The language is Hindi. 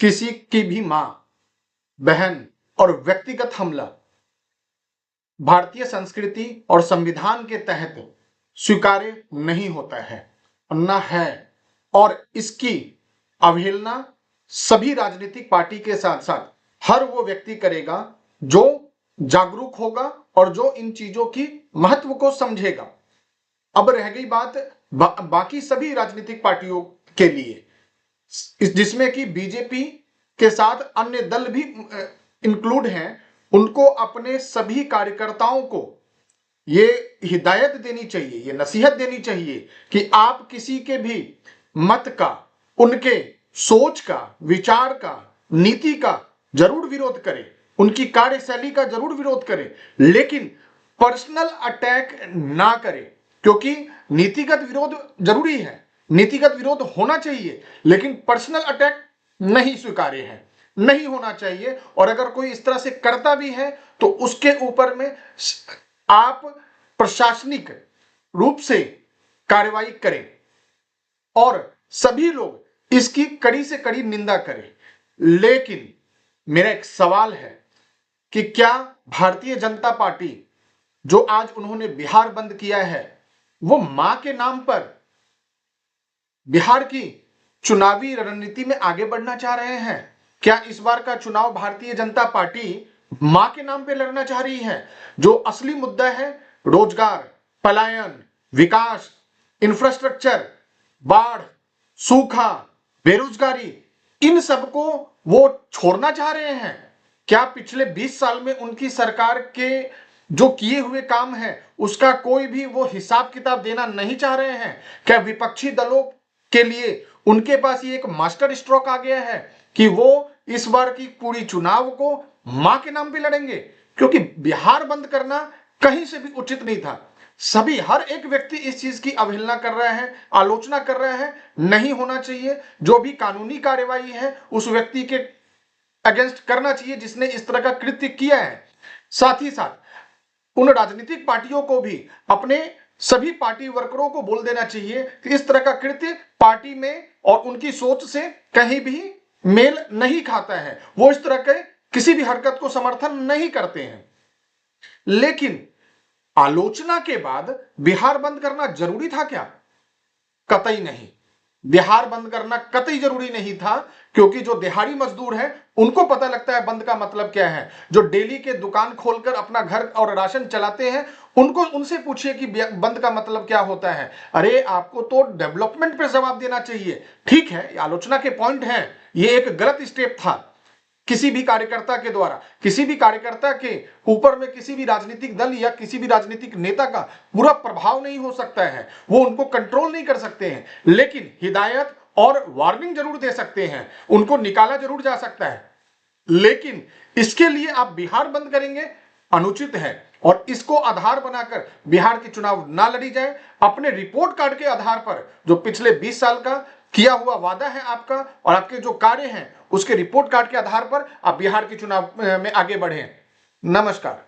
किसी की भी मां, बहन और व्यक्तिगत हमला भारतीय संस्कृति और संविधान के तहत स्वीकार्य नहीं होता है, न है। और इसकी अवहेलना सभी राजनीतिक पार्टी के साथ साथ हर वो व्यक्ति करेगा जो जागरूक होगा और जो इन चीजों की महत्व को समझेगा। अब रह गई बात बाकी सभी राजनीतिक पार्टियों के लिए, जिसमें कि बीजेपी के साथ अन्य दल भी इंक्लूड हैं, उनको अपने सभी कार्यकर्ताओं को ये हिदायत देनी चाहिए, ये नसीहत देनी चाहिए कि आप किसी के भी मत का, उनके सोच का, विचार का, नीति का जरूर विरोध करें, उनकी कार्यशैली का जरूर विरोध करें, लेकिन पर्सनल अटैक ना करें। क्योंकि नीतिगत विरोध जरूरी है, नीतिगत विरोध होना चाहिए, लेकिन पर्सनल अटैक नहीं स्वीकार्य है, नहीं होना चाहिए। और अगर कोई इस तरह से करता भी है तो उसके ऊपर में आप प्रशासनिक रूप से कार्रवाई करें और सभी लोग इसकी कड़ी से कड़ी निंदा करें। लेकिन मेरा एक सवाल है कि क्या भारतीय जनता पार्टी जो आज उन्होंने बिहार बंद किया है, वो मां के नाम पर बिहार की चुनावी रणनीति में आगे बढ़ना चाह रहे हैं? क्या इस बार का चुनाव भारतीय जनता पार्टी मां के नाम पे लड़ना चाह रही है? जो असली मुद्दा है रोजगार, पलायन, विकास, इंफ्रास्ट्रक्चर, बाढ़, सूखा, बेरोजगारी, इन सबको वो छोड़ना चाह रहे हैं? क्या पिछले 20 साल में उनकी सरकार के जो किए हुए काम है उसका कोई भी वो हिसाब किताब देना नहीं चाह रहे हैं? क्या विपक्षी दलों के लिए उनके पास ये एक मास्टर स्ट्रोक आ गया है कि वो इस बार की पूरी चुनाव को मां के नाम पे लड़ेंगे? क्योंकि बिहार बंद करना कहीं से भी उचित नहीं था। सभी, हर एक व्यक्ति इस चीज की अवहेलना कर रहा है, आलोचना कर रहा है, नहीं होना चाहिए। जो भी कानूनी कार्यवाही है उस व्यक्ति के अगेंस्ट करना चाहिए जिसने इस तरह का कृत्य किया है। साथ ही साथ उन राजनीतिक पार्टियों को भी अपने सभी पार्टी वर्करों को बोल देना चाहिए कि इस तरह का कृत्य पार्टी में और उनकी सोच से कहीं भी मेल नहीं खाता है, वो इस तरह के किसी भी हरकत को समर्थन नहीं करते हैं। लेकिन आलोचना के बाद बिहार बंद करना जरूरी था क्या? कतई नहीं, बिहार बंद करना कतई जरूरी नहीं था। क्योंकि जो दिहाड़ी मजदूर है उनको पता लगता है बंद का मतलब क्या है। जो डेली के दुकान खोलकर अपना घर और राशन चलाते हैं उनको, उनसे पूछिए कि बंद का मतलब क्या होता है। अरे आपको तो डेवलपमेंट पे जवाब देना चाहिए। ठीक है, आलोचना के पॉइंट है, ये एक गलत स्टेप था किसी भी कार्यकर्ता के द्वारा, किसी भी कार्यकर्ता के ऊपर में किसी भी राजनीतिक दल या किसी भी राजनीतिक नेता का पूरा प्रभाव नहीं हो सकता है, वो उनको कंट्रोल नहीं कर सकते हैं, लेकिन हिदायत और वार्निंग जरूर दे सकते हैं, उनको निकाला जरूर जा सकता है। लेकिन इसके लिए आप बिहार बंद करेंगे, अनुचित है। और इसको आधार बनाकर बिहार की चुनाव ना लड़ी जाए। अपने रिपोर्ट कार्ड के आधार पर जो पिछले 20 साल का किया हुआ वादा है आपका और आपके जो कार्य हैं उसके रिपोर्ट कार्ड के आधार पर आप बिहार के चुनाव में आगे बढ़ें। नमस्कार।